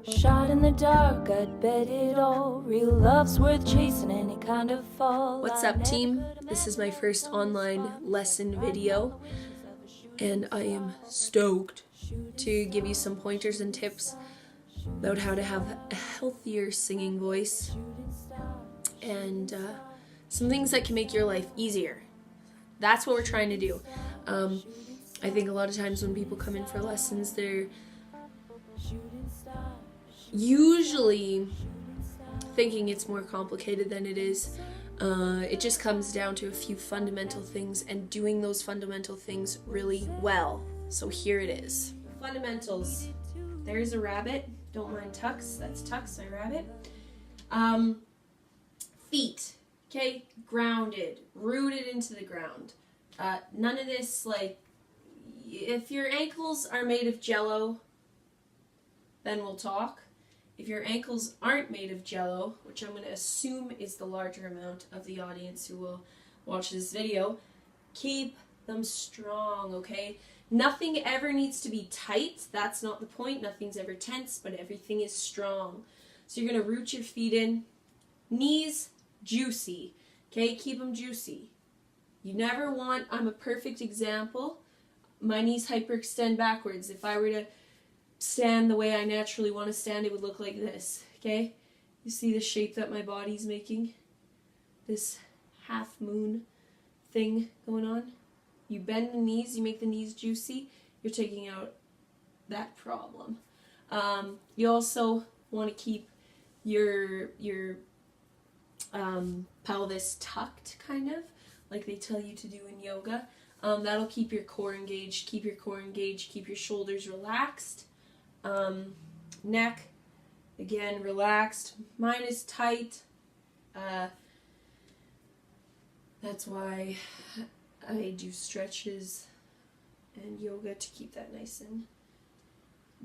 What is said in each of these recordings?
Shot in the dark, I'd bet it all. Real love's worth chasing any kind of fall. What's up, team? This is my first online lesson video, and I am stoked to give you some pointers and tips about how to have a healthier singing voice and some things that can make your life easier. That's what we're trying to do. I think a lot of times when people come in for lessons, they're usually thinking it's more complicated than it is. It just comes down to a few fundamental things and doing those fundamental things really well. So here it is. Fundamentals. There's a rabbit. Don't mind Tux. That's Tux, my rabbit. Feet. Okay? Grounded. Rooted into the ground. None of this, like, if your ankles are made of jello, then we'll talk. If your ankles aren't made of jello, which I'm going to assume is the larger amount of the audience who will watch this video, keep them strong, okay? Nothing ever needs to be tight. That's not the point. Nothing's ever tense, but everything is strong. So you're going to root your feet in. Knees, juicy, okay? Keep them juicy. You never want, I'm a perfect example, my knees hyperextend backwards. If I were to stand the way I naturally want to stand, it would look like this, okay? You see the shape that my body's making? This half moon thing going on? You bend the knees, you make the knees juicy, you're taking out that problem. You also want to keep your pelvis tucked, kind of, like they tell you to do in yoga. That'll keep your core engaged, keep your shoulders relaxed. Neck, again, relaxed. Mine is tight. That's why I do stretches and yoga to keep that nice and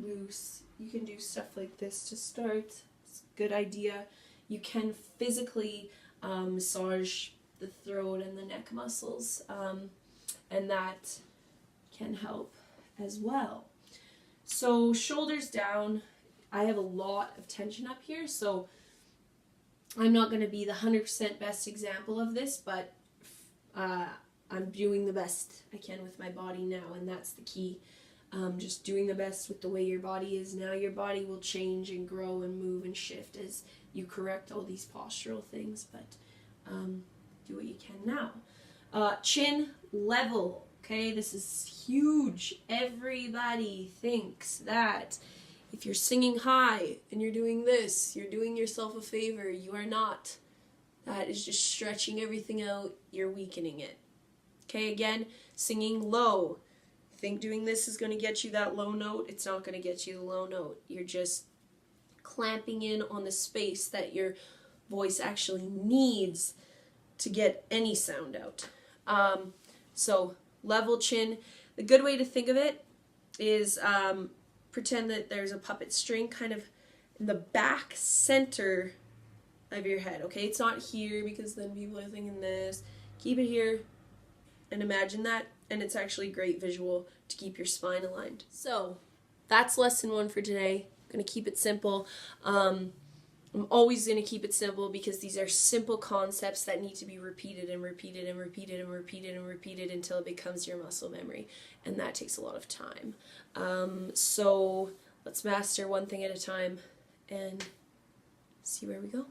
loose. You can do stuff like this to start. It's a good idea. You can physically massage the throat and the neck muscles, and that can help as well. So shoulders down. I have a lot of tension up here, so I'm not going to be the 100% best example of this, but I'm doing the best I can with my body now, and that's the key. Just doing the best with the way your body is now. Your body will change and grow and move and shift as you correct all these postural things, but do what you can now. Chin level. Okay, this is huge. Everybody thinks that if you're singing high and you're doing this, you're doing yourself a favor. You are not. That is just stretching everything out. You're weakening it. Okay, again, singing low. Think doing this is going to get you that low note. It's not going to get you the low note. You're just clamping in on the space that your voice actually needs to get any sound out. So level chin. The good way to think of it is pretend that there's a puppet string kind of in the back center of your head. Okay, it's not here because then people are thinking this. Keep it here and imagine that, and it's actually a great visual to keep your spine aligned. So that's lesson 1 for today. I'm going to keep it simple. I'm always going to keep it simple because these are simple concepts that need to be repeated and repeated and repeated and repeated and repeated until it becomes your muscle memory, and that takes a lot of time. So let's master one thing at a time and see where we go.